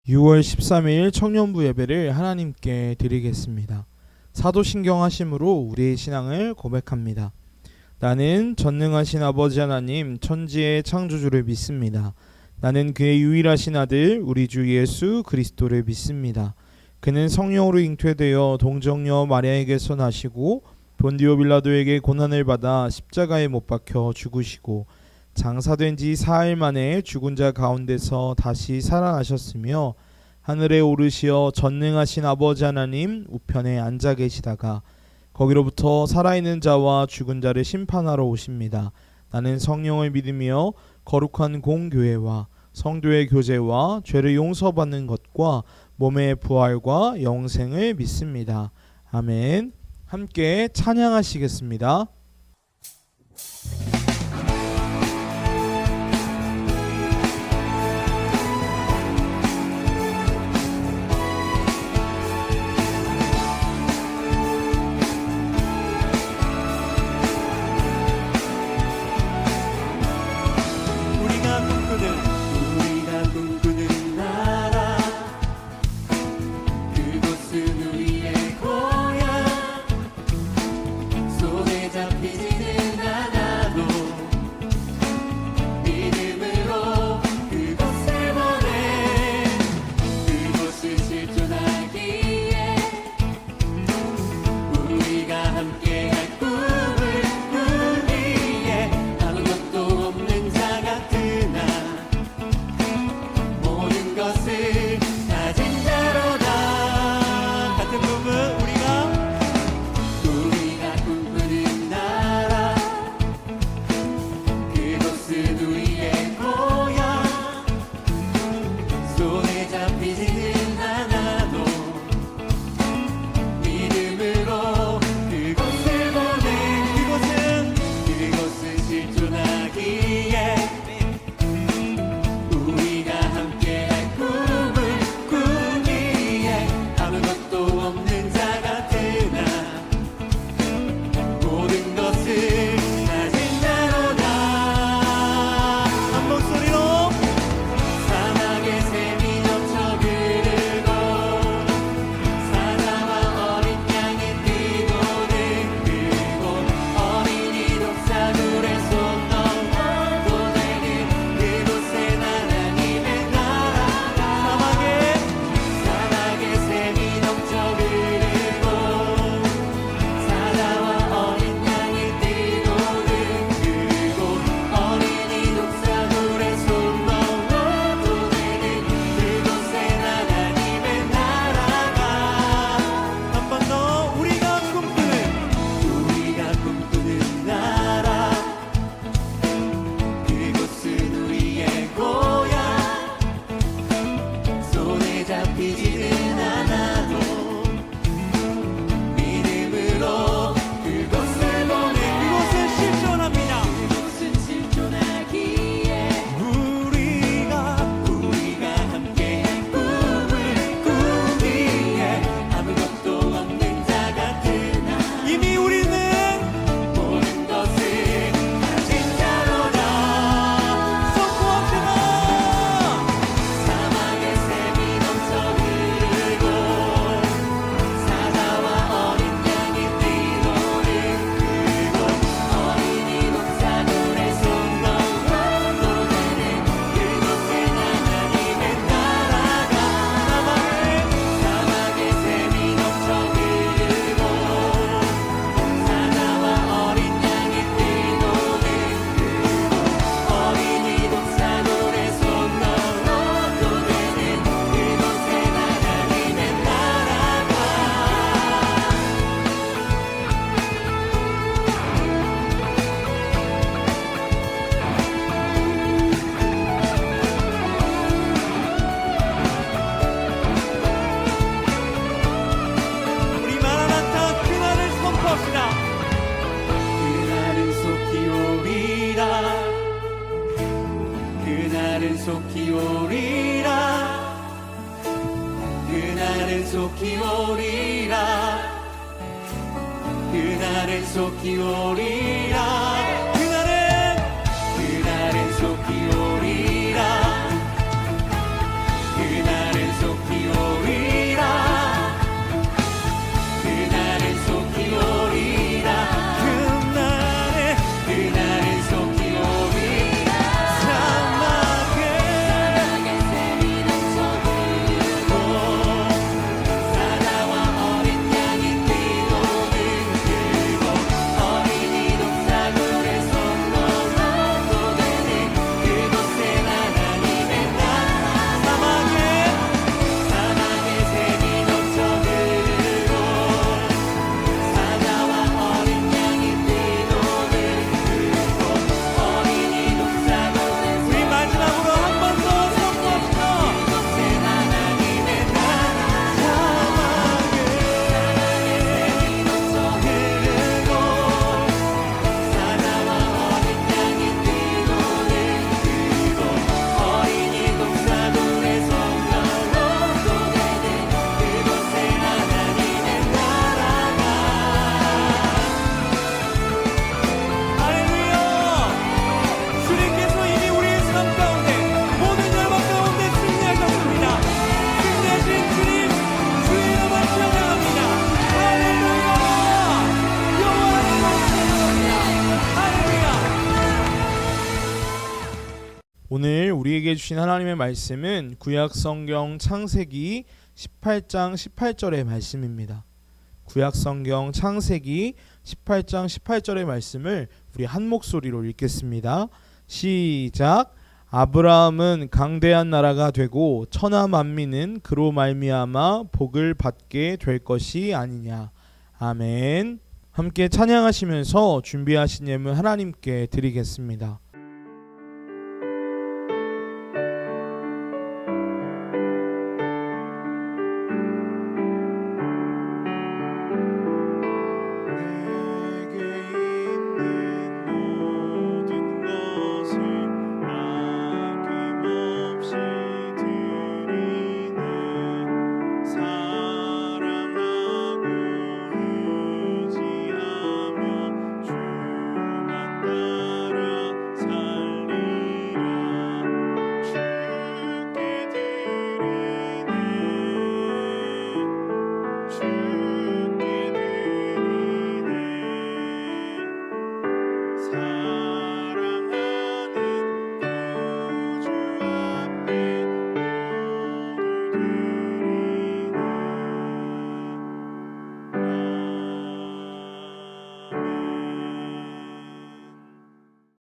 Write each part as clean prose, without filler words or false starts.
6월 13일 청년부 예배를 하나님께 드리겠습니다. 사도신경 하심으로 우리의 신앙을 고백합니다. 나는 전능하신 아버지 하나님 천지의 창조주를 믿습니다. 나는 그의 유일하신 아들 우리 주 예수 그리스도를 믿습니다. 그는 성령으로 잉태되어 동정녀 마리아에게서 나시고 본디오 빌라도에게 고난을 받아 십자가에 못 박혀 죽으시고 장사된 지 사흘 만에 죽은 자 가운데서 다시 살아나셨으며 하늘에 오르시어 전능하신 아버지 하나님 우편에 앉아 계시다가 거기로부터 살아있는 자와 죽은 자를 심판하러 오십니다. 나는 성령을 믿으며 거룩한 공교회와 성도의 교제와 죄를 용서받는 것과 몸의 부활과 영생을 믿습니다. 아멘. 함께 찬양하시겠습니다. 우리가 꿈꾸는 나라 그곳은 우리의 고향 손에 잡히지는 않아도 믿음으로 그곳을 보내 그곳을 실존하기에 우리가 함께할 꿈을 꾸기에 아무것도 없는 자 같으나 모든 것을 가진 자로다. 같은 꿈은 우리가 꿈꾸는 나라 그곳은 우리의 고향 손에 잡히지는 않아도 믿음으로 그곳을 보내 그곳은 실존하기에 우리가 함께할 꿈을 꾸기에 아무것도 없는 자 같으나 모든 것을 가진 자로다. 한 목소리로 사막의 샘이 넘쳐 흐르고 사자와 어린 양이 뛰노는 그곳 어린이 독사들의 손 넘어도 되는 그곳에 하나님의 나라가 사막의 샘이 넘쳐 흐르고 사자와 어린 양이 뛰노는 그곳 어린이 독사들의 손 넘어도 되는 그곳에 하나님의 나라가 한 번 더 우리가 꿈꾸는 나라 그곳은 우리의 고향 손에 잡히지는 않아도 믿음으로 그곳을 보내 그곳은 실존합니다. 그곳은 실존하기에 우리가 함께한 꿈을 꾸기에 아무것도 없는 자 같으나 이미 우리는 모든 것을 가진 자로다. 선포합시다. 사막의 샘이 넘쳐 흐르고 사자와 어린 양이 뛰노는 그곳 어린이 독사들의 손 넘어도 되는 그곳에 하나님의 나라가 사막의 샘이 넘쳐 흐르고 사자와 어린 양이 뛰노는 그곳 어린이 독사들의 손 넘어도 되는 그곳에 하나님의 나라가 우리 마라나타 그날을 선포합시다. 그날은 속히 오리라 그날은 속히 오리라 그날은 속히 오리라 그날은 속히 오리라 그날은 속히 오리라 그날은 우리에게 주신 하나님의 말씀은 구약성경 창세기 18장 18절의 말씀입니다. 구약성경 창세기 18장 18절의 말씀을 우리 한 목소리로 읽겠습니다. 시작. 아브라함은 강대한 나라가 되고 천하 만민은 그로 말미암아 복을 받게 될 것이 아니냐. 아멘. 함께 찬양하시면서 준비하신 예물 하나님께 드리겠습니다.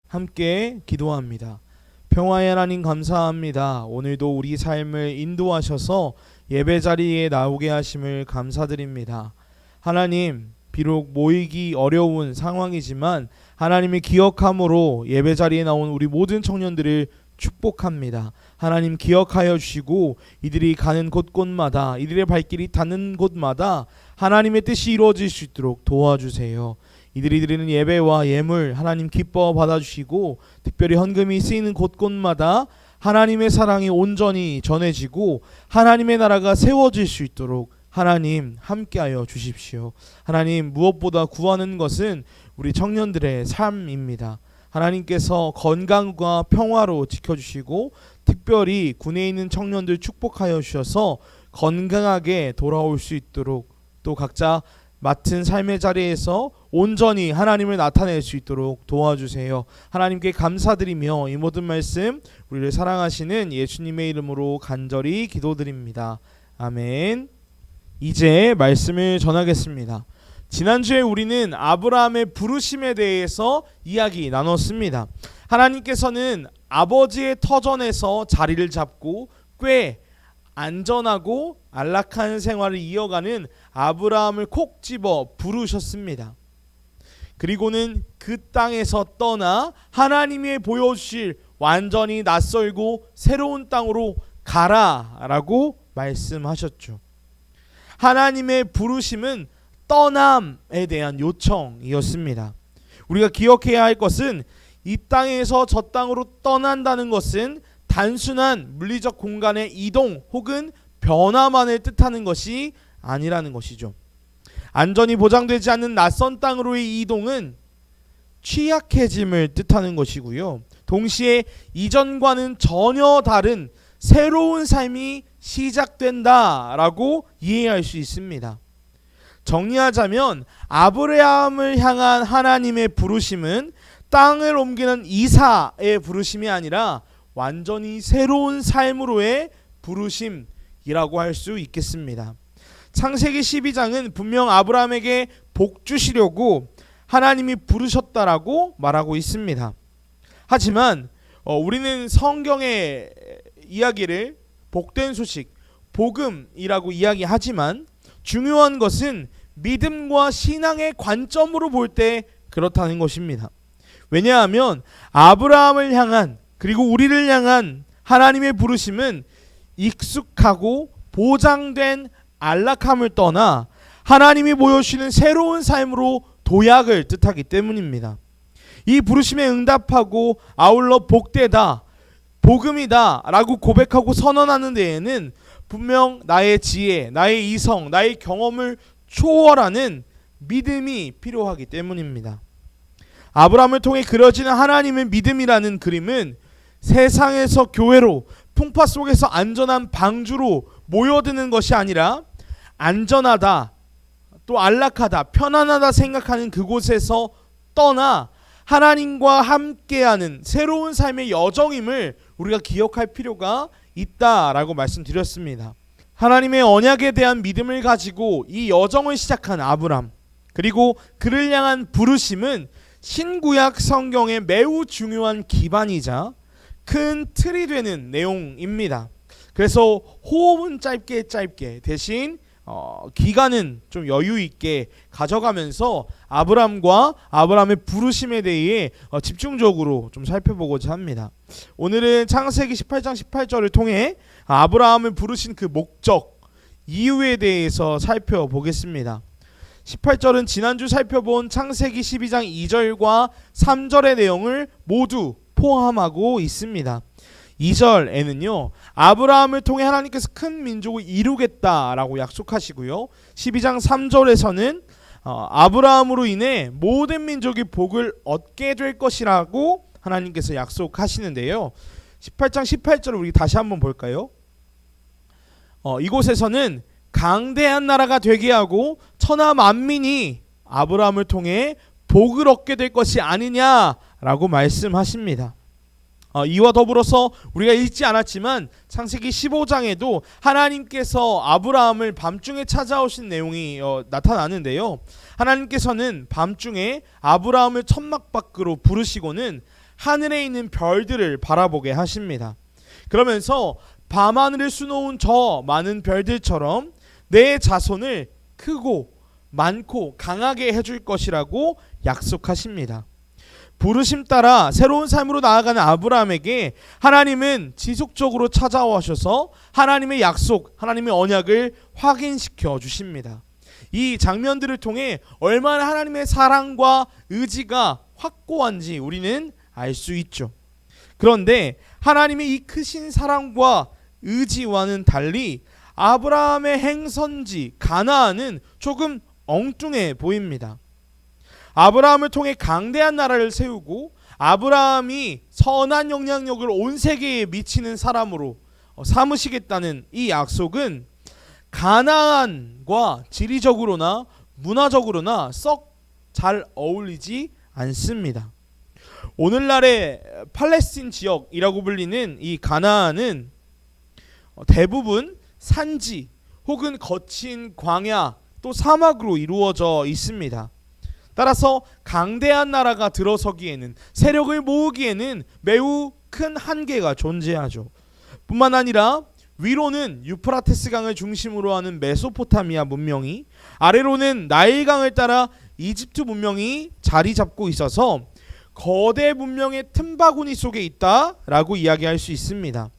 함께 기도합니다. 평화의 하나님 감사합니다. 오늘도 우리 삶을 인도하셔서 예배 자리에 나오게 하심을 감사드립니다. 하나님, 비록 모이기 어려운 상황이지만 하나님을 기억함으로 예배 자리에 나온 우리 모든 청년들을 축복합니다. 하나님 기억하여 주시고 이들이 가는 곳곳마다, 이들의 발길이 닿는 곳마다 하나님의 뜻이 이루어질 수 있도록 도와주세요. 이들이 드리는 예배와 예물 하나님 기뻐 받아주시고 특별히 헌금이 쓰이는 곳곳마다 하나님의 사랑이 온전히 전해지고 하나님의 나라가 세워질 수 있도록 하나님 함께하여 주십시오. 하나님, 무엇보다 구하는 것은 우리 청년들의 삶입니다. 하나님께서 건강과 평화로 지켜주시고 특별히 군에 있는 청년들 축복하여 주셔서 건강하게 돌아올 수 있도록 또 각자 맡은 삶의 자리에서 온전히 하나님을 나타낼 수 있도록 도와주세요. 하나님께 감사드리며 이 모든 말씀 우리를 사랑하시는 예수님의 이름으로 간절히 기도드립니다. 아멘. 이제 말씀을 전하겠습니다. 지난주에 우리는 아브라함의 부르심에 대해서 이야기 나눴습니다. 하나님께서는 아버지의 터전에서 자리를 잡고 꽤 안전하고 안락한 생활을 이어가는 아브라함을 콕 집어 부르셨습니다. 그리고는 그 땅에서 떠나 하나님이 보여주실 완전히 낯설고 새로운 땅으로 가라라고 말씀하셨죠. 하나님의 부르심은 떠남에 대한 요청이었습니다. 우리가 기억해야 할 것은 이 땅에서 저 땅으로 떠난다는 것은 단순한 물리적 공간의 이동 혹은 변화만을 뜻하는 것이 아니라는 것이죠. 안전이 보장되지 않는 낯선 땅으로의 이동은 취약해짐을 뜻하는 것이고요. 동시에 이전과는 전혀 다른 새로운 삶이 시작된다라고 이해할 수 있습니다. 정리하자면 아브라함을 향한 하나님의 부르심은 땅을 옮기는 이사의 부르심이 아니라 완전히 새로운 삶으로의 부르심이라고 할 수 있겠습니다. 창세기 12장은 분명 아브라함에게 복 주시려고 하나님이 부르셨다라고 말하고 있습니다. 하지만 우리는 성경의 이야기를 복된 소식, 복음이라고 이야기하지만 중요한 것은 믿음과 신앙의 관점으로 볼 때 그렇다는 것입니다. 왜냐하면 아브라함을 향한 그리고 우리를 향한 하나님의 부르심은 익숙하고 보장된 안락함을 떠나 하나님이 보여주시는 새로운 삶으로 도약을 뜻하기 때문입니다. 이 부르심에 응답하고 아울러 복되다, 복음이다 라고 고백하고 선언하는 데에는 분명 나의 지혜, 나의 이성, 나의 경험을 초월하는 믿음이 필요하기 때문입니다. 아브라함을 통해 그려지는 하나님의 믿음이라는 그림은 세상에서 교회로 풍파 속에서 안전한 방주로 모여드는 것이 아니라 안전하다, 또 안락하다, 편안하다 생각하는 그곳에서 떠나 하나님과 함께하는 새로운 삶의 여정임을 우리가 기억할 필요가 있다라고 말씀드렸습니다. 하나님의 언약에 대한 믿음을 가지고 이 여정을 시작한 아브람, 그리고 그를 향한 부르심은 신구약 성경의 매우 중요한 기반이자 큰 틀이 되는 내용입니다. 그래서 호흡은 짧게 대신 기간은 좀 여유 있게 가져가면서 아브람과 아브람의 부르심에 대해 집중적으로 좀 살펴보고자 합니다. 오늘은 창세기 18장 18절을 통해 아브라함을 부르신 그 목적, 이유에 대해서 살펴보겠습니다. 18절은 지난주 살펴본 창세기 12장 2절과 3절의 내용을 모두 포함하고 있습니다. 2절에는요, 아브라함을 통해 하나님께서 큰 민족을 이루겠다라고 약속하시고요, 12장 3절에서는 아브라함으로 인해 모든 민족이 복을 얻게 될 것이라고 하나님께서 약속하시는데요. 18장 18절을 우리 다시 한번 볼까요? 이곳에서는 강대한 나라가 되게 하고 천하 만민이 아브라함을 통해 복을 얻게 될 것이 아니냐라고 말씀하십니다. 이와 더불어서 우리가 읽지 않았지만 창세기 15장에도 하나님께서 아브라함을 밤중에 찾아오신 내용이 나타나는데요. 하나님께서는 밤중에 아브라함을 천막 밖으로 부르시고는 하늘에 있는 별들을 바라보게 하십니다. 그러면서 밤하늘을 수놓은 저 많은 별들처럼 내 자손을 크고 많고 강하게 해줄 것이라고 약속하십니다. 부르심 따라 새로운 삶으로 나아가는 아브라함에게 하나님은 지속적으로 찾아오셔서 하나님의 약속, 하나님의 언약을 확인시켜 주십니다. 이 장면들을 통해 얼마나 하나님의 사랑과 의지가 확고한지 우리는 알 수 있죠. 그런데 하나님의 이 크신 사랑과 의지와는 달리 아브라함의 행선지 가나안은 조금 엉뚱해 보입니다. 아브라함을 통해 강대한 나라를 세우고 아브라함이 선한 영향력을 온 세계에 미치는 사람으로 삼으시겠다는 이 약속은 가나안과 지리적으로나 문화적으로나 썩 잘 어울리지 않습니다. 오늘날의 팔레스틴 지역이라고 불리는 이 가나안은 대부분 산지 혹은 거친 광야 또 사막으로 이루어져 있습니다. 따라서 강대한 나라가 들어서기에는, 세력을 모으기에는 매우 큰 한계가 존재하죠. 뿐만 아니라 위로는 유프라테스 강을 중심으로 하는 메소포타미아 문명이, 아래로는 나일강을 따라 이집트 문명이 자리 잡고 있어서 거대 문명의 틈바구니 속에 있다라고 이야기할 수 있습니다.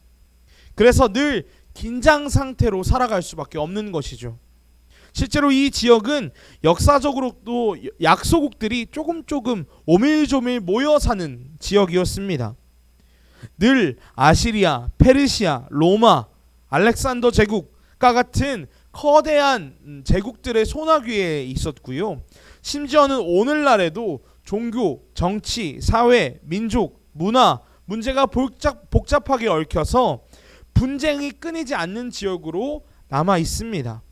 그래서 늘 긴장 상태로 살아갈 수밖에 없는 것이죠. 실제로 이 지역은 역사적으로도 약소국들이 조금 오밀조밀 모여 사는 지역이었습니다. 늘 아시리아, 페르시아, 로마, 알렉산더 제국과 같은 거대한 제국들의 손아귀에 있었고요. 심지어는 오늘날에도 종교, 정치, 사회, 민족, 문화 문제가 복잡하게 얽혀서 분쟁이 끊이지 않는 지역으로 남아 있습니다.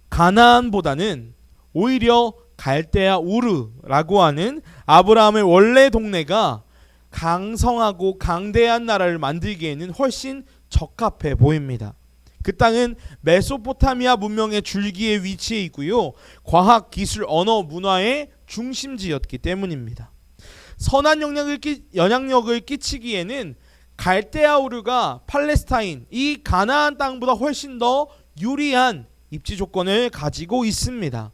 가나안보다는 오히려 갈대아 우르라고 하는 아브라함의 원래 동네가 강성하고 강대한 나라를 만들기에는 훨씬 적합해 보입니다. 그 땅은 메소포타미아 문명의 줄기에 위치해 있고요, 과학, 기술, 언어, 문화의 중심지였기 때문입니다. 선한 영향력을 끼치기에는 갈대아 우르가 팔레스타인, 이 가나안 땅보다 훨씬 더 유리한 입지 조건을 가지고 있습니다.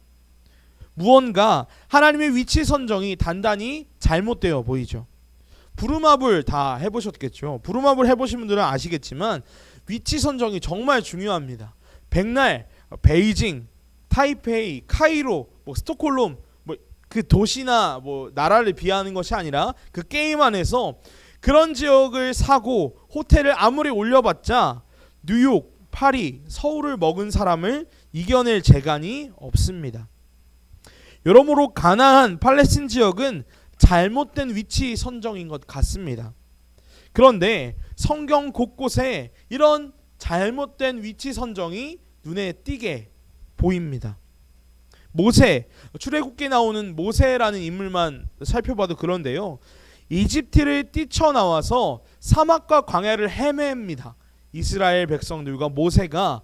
무언가 하나님의 위치 선정이 단단히 잘못되어 보이죠. 부루마블 다 해보셨겠죠. 부루마블 해보신 분들은 아시겠지만 위치 선정이 정말 중요합니다. 백날, 베이징, 타이페이, 카이로, 스톡홀름, 그 도시나 나라를 비하하는 것이 아니라 그 게임 안에서 그런 지역을 사고 호텔을 아무리 올려봤자 뉴욕, 파리, 서울을 먹은 사람을 이겨낼 재간이 없습니다. 여러모로 가나안, 팔레스틴 지역은 잘못된 위치 선정인 것 같습니다. 그런데 성경 곳곳에 이런 잘못된 위치 선정이 눈에 띄게 보입니다. 모세, 출애굽기에 나오는 모세라는 인물만 살펴봐도 그런데요, 이집트를 뛰쳐나와서 사막과 광야를 헤맵니다. 이스라엘 백성들과 모세가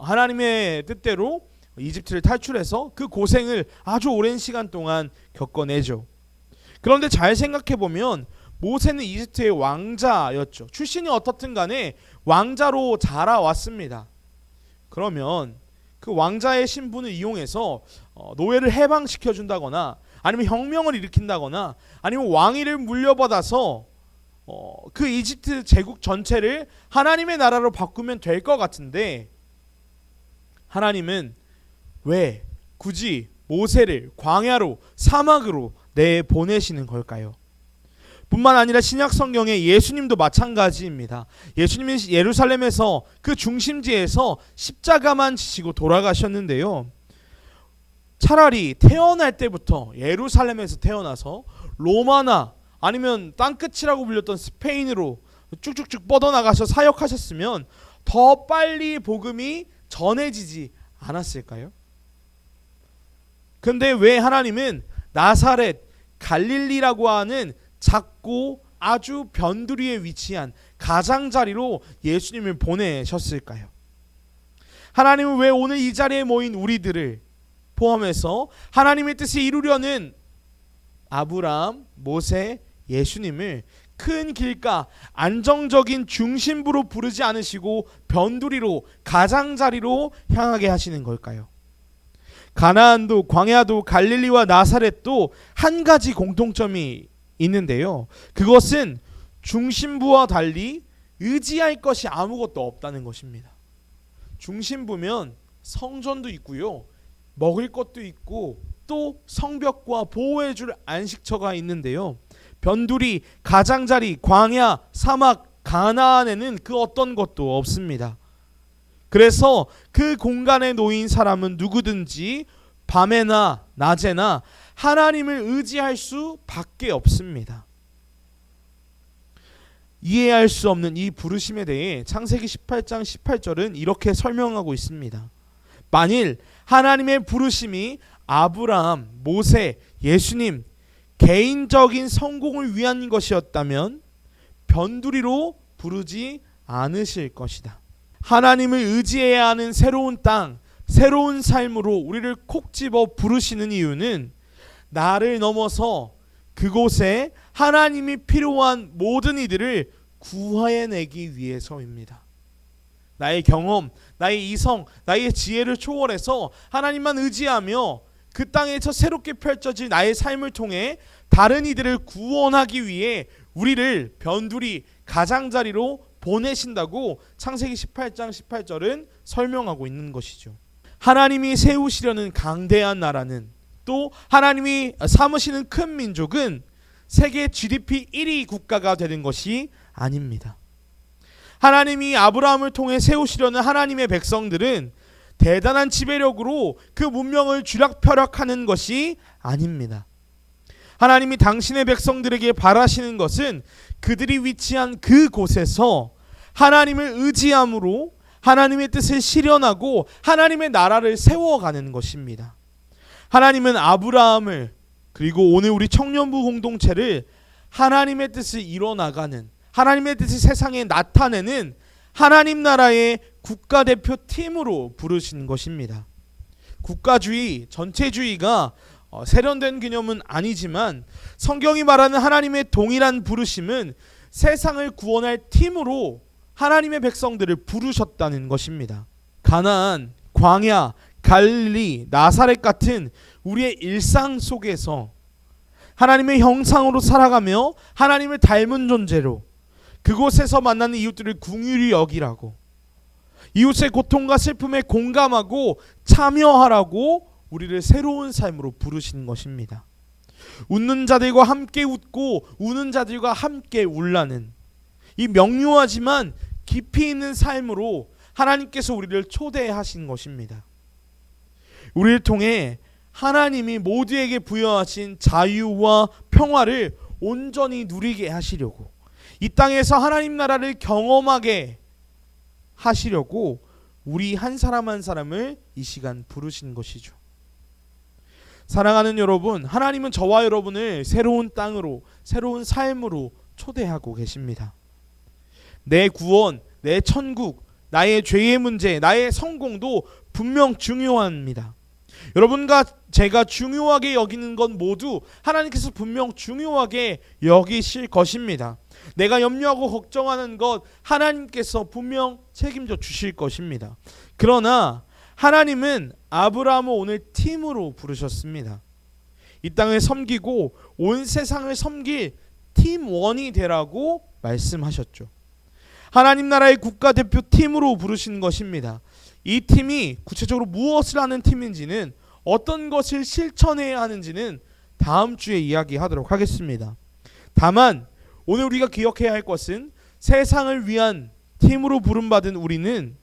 하나님의 뜻대로 이집트를 탈출해서 그 고생을 아주 오랜 시간 동안 겪어내죠. 그런데 잘 생각해보면 모세는 이집트의 왕자였죠. 출신이 어떻든 간에 왕자로 자라왔습니다. 그러면 그 왕자의 신분을 이용해서 노예를 해방시켜준다거나 아니면 혁명을 일으킨다거나 아니면 왕위를 물려받아서 그 이집트 제국 전체를 하나님의 나라로 바꾸면 될 것 같은데, 하나님은 왜 굳이 모세를 광야로 사막으로 내보내시는 걸까요? 뿐만 아니라 신약 성경의 예수님도 마찬가지입니다. 예수님은 예루살렘에서 그 중심지에서 십자가만 지시고 돌아가셨는데요. 차라리 태어날 때부터 예루살렘에서 태어나서 로마나 아니면 땅끝이라고 불렸던 스페인으로 쭉쭉쭉 뻗어나가서 사역하셨으면 더 빨리 복음이 전해지지 않았을까요? 근데 왜 하나님은 나사렛 갈릴리라고 하는 작고 아주 변두리에 위치한 가장자리로 예수님을 보내셨을까요? 하나님은 왜 오늘 이 자리에 모인 우리들을 포함해서 하나님의 뜻을 이루려는 아브라함, 모세, 예수님을 큰 길가 안정적인 중심부로 부르지 않으시고 변두리로 가장자리로 향하게 하시는 걸까요? 가나안도 광야도 갈릴리와 나사렛도 한 가지 공통점이 있는데요. 그것은 중심부와 달리 의지할 것이 아무것도 없다는 것입니다. 중심부면 성전도 있고요, 먹을 것도 있고 또 성벽과 보호해줄 안식처가 있는데요. 변두리, 가장자리, 광야, 사막, 가나안에는 그 어떤 것도 없습니다. 그래서 그 공간에 놓인 사람은 누구든지 밤에나 낮에나 하나님을 의지할 수밖에 없습니다. 이해할 수 없는 이 부르심에 대해 창세기 18장 18절은 이렇게 설명하고 있습니다. 만일 하나님의 부르심이 아브라함, 모세, 예수님 개인적인 성공을 위한 것이었다면 변두리로 부르지 않으실 것이다. 하나님을 의지해야 하는 새로운 땅, 새로운 삶으로 우리를 콕 집어 부르시는 이유는 나를 넘어서 그곳에 하나님이 필요한 모든 이들을 구해내기 위해서입니다. 나의 경험, 나의 이성, 나의 지혜를 초월해서 하나님만 의지하며 그 땅에서 새롭게 펼쳐질 나의 삶을 통해 다른 이들을 구원하기 위해 우리를 변두리, 가장자리로 보내신다고 창세기 18장 18절은 설명하고 있는 것이죠. 하나님이 세우시려는 강대한 나라는, 또 하나님이 삼으시는 큰 민족은 세계 GDP 1위 국가가 되는 것이 아닙니다. 하나님이 아브라함을 통해 세우시려는 하나님의 백성들은 대단한 지배력으로 그 문명을 쥐락펴락하는 것이 아닙니다. 하나님이 당신의 백성들에게 바라시는 것은 그들이 위치한 그곳에서 하나님을 의지함으로 하나님의 뜻을 실현하고 하나님의 나라를 세워가는 것입니다. 하나님은 아브라함을, 그리고 오늘 우리 청년부 공동체를 하나님의 뜻을 이뤄나가는, 하나님의 뜻을 세상에 나타내는 하나님 나라의 국가대표팀으로 부르신 것입니다. 국가주의, 전체주의가 세련된 개념은 아니지만 성경이 말하는 하나님의 동일한 부르심은 세상을 구원할 팀으로 하나님의 백성들을 부르셨다는 것입니다. 가나안, 광야, 갈릴리, 나사렛 같은 우리의 일상 속에서 하나님의 형상으로 살아가며 하나님을 닮은 존재로 그곳에서 만나는 이웃들을 긍휼히 여기라고, 이웃의 고통과 슬픔에 공감하고 참여하라고 우리를 새로운 삶으로 부르신 것입니다. 웃는 자들과 함께 웃고 우는 자들과 함께 울라는 이 명료하지만 깊이 있는 삶으로 하나님께서 우리를 초대하신 것입니다. 우리를 통해 하나님이 모두에게 부여하신 자유와 평화를 온전히 누리게 하시려고, 이 땅에서 하나님 나라를 경험하게 하시려고 우리 한 사람 한 사람을 이 시간 부르신 것이죠. 사랑하는 여러분, 하나님은 저와 여러분을 새로운 땅으로, 새로운 삶으로 초대하고 계십니다. 내 구원, 내 천국, 나의 죄의 문제, 나의 성공도 분명 중요합니다. 여러분과 제가 중요하게 여기는 건 모두 하나님께서 분명 중요하게 여기실 것입니다. 내가 염려하고 걱정하는 것 하나님께서 분명 책임져 주실 것입니다. 그러나 하나님은 아브라함을 오늘 팀으로 부르셨습니다. 이 땅을 섬기고 온 세상을 섬길 팀원이 되라고 말씀하셨죠. 하나님 나라의 국가대표팀으로 부르신 것입니다. 이 팀이 구체적으로 무엇을 하는 팀인지는, 어떤 것을 실천해야 하는지는 다음 주에 이야기하도록 하겠습니다. 다만 오늘 우리가 기억해야 할 것은, 세상을 위한 팀으로 부름받은 우리는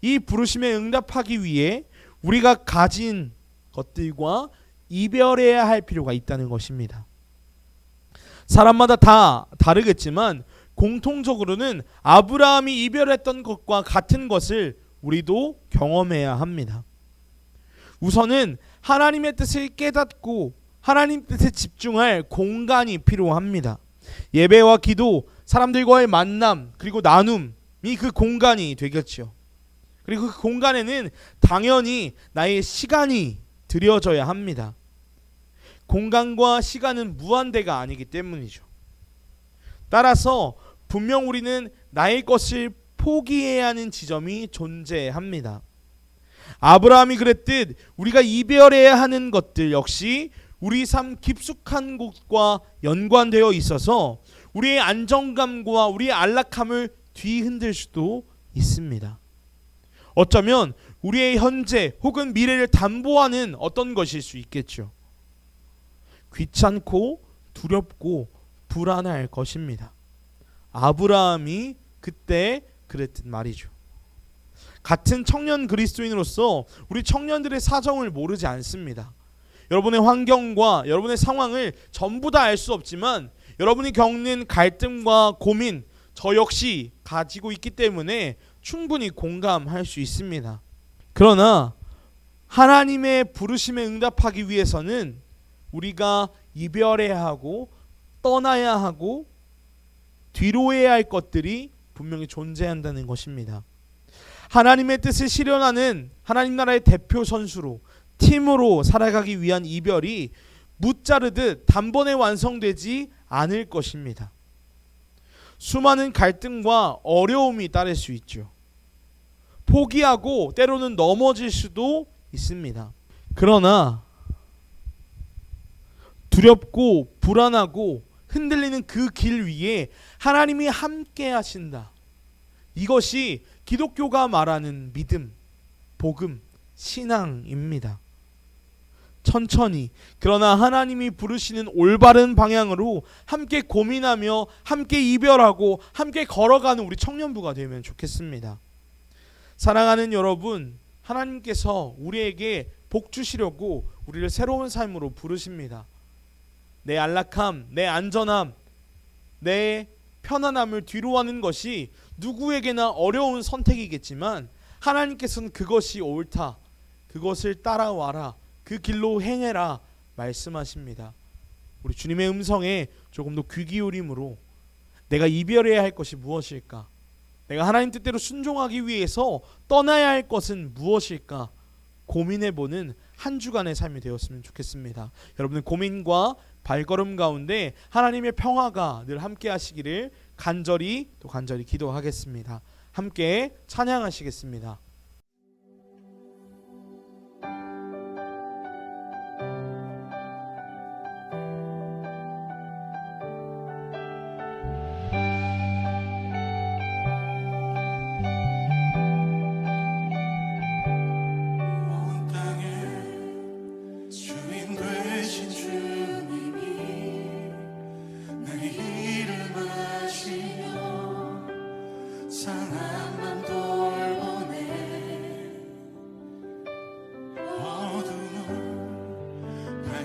이 부르심에 응답하기 위해 우리가 가진 것들과 이별해야 할 필요가 있다는 것입니다. 사람마다 다 다르겠지만 공통적으로는 아브라함이 이별했던 것과 같은 것을 우리도 경험해야 합니다. 우선은 하나님의 뜻을 깨닫고 하나님 뜻에 집중할 공간이 필요합니다. 예배와 기도, 사람들과의 만남, 그리고 나눔이 그 공간이 되겠죠. 그리고 그 공간에는 당연히 나의 시간이 들여져야 합니다. 공간과 시간은 무한대가 아니기 때문이죠. 따라서 분명 우리는 나의 것을 포기해야 하는 지점이 존재합니다. 아브라함이 그랬듯 우리가 이별해야 하는 것들 역시 우리 삶 깊숙한 곳과 연관되어 있어서 우리의 안정감과 우리의 안락함을 뒤흔들 수도 있습니다. 어쩌면 우리의 현재 혹은 미래를 담보하는 어떤 것일 수 있겠죠. 귀찮고 두렵고 불안할 것입니다. 아브라함이 그때 그랬듯 말이죠. 같은 청년 그리스도인으로서 우리 청년들의 사정을 모르지 않습니다. 여러분의 환경과 여러분의 상황을 전부 다 알 수 없지만 여러분이 겪는 갈등과 고민, 저 역시 가지고 있기 때문에 충분히 공감할 수 있습니다. 그러나 하나님의 부르심에 응답하기 위해서는 우리가 이별해야 하고 떠나야 하고 뒤로해야 할 것들이 분명히 존재한다는 것입니다. 하나님의 뜻을 실현하는 하나님 나라의 대표 선수로, 팀으로 살아가기 위한 이별이 무자르듯 단번에 완성되지 않을 것입니다. 수많은 갈등과 어려움이 따를 수 있죠. 포기하고 때로는 넘어질 수도 있습니다. 그러나 두렵고 불안하고 흔들리는 그 길 위에 하나님이 함께 하신다. 이것이 기독교가 말하는 믿음, 복음, 신앙입니다. 천천히, 그러나 하나님이 부르시는 올바른 방향으로 함께 고민하며 함께 이별하고 함께 걸어가는 우리 청년부가 되면 좋겠습니다. 사랑하는 여러분, 하나님께서 우리에게 복 주시려고 우리를 새로운 삶으로 부르십니다. 내 안락함, 내 안전함, 내 편안함을 뒤로하는 것이 누구에게나 어려운 선택이겠지만 하나님께서는 그것이 옳다, 그것을 따라와라, 그 길로 행해라 말씀하십니다. 우리 주님의 음성에 조금 더 귀 기울임으로 내가 이별해야 할 것이 무엇일까? 내가 하나님 뜻대로 순종하기 위해서 떠나야 할 것은 무엇일까? 고민해보는 한 주간의 삶이 되었으면 좋겠습니다. 여러분의 고민과 발걸음 가운데 하나님의 평화가 늘 함께 하시기를 간절히 기도하겠습니다. 함께 찬양하시겠습니다.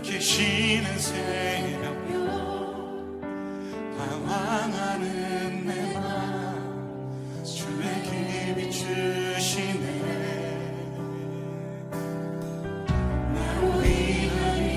계시는 새벽별 방황하는 내 맘 주의 길 비추시네 나로 위하여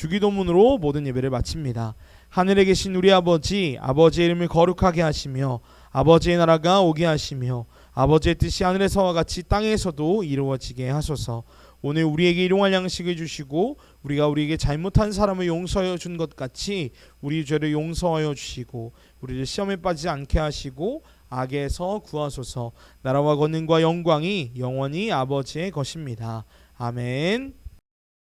주기도문으로 모든 예배를 마칩니다. 하늘에 계신 우리 아버지, 아버지의 이름을 거룩하게 하시며 아버지의 나라가 오게 하시며 아버지의 뜻이 하늘에서와 같이 땅에서도 이루어지게 하소서. 오늘 우리에게 일용할 양식을 주시고 우리가 우리에게 잘못한 사람을 용서하여 준 것 같이 우리 죄를 용서하여 주시고 우리를 시험에 빠지지 않게 하시고 악에서 구하소서. 나라와 권능과 영광이 영원히 아버지의 것입니다. 아멘.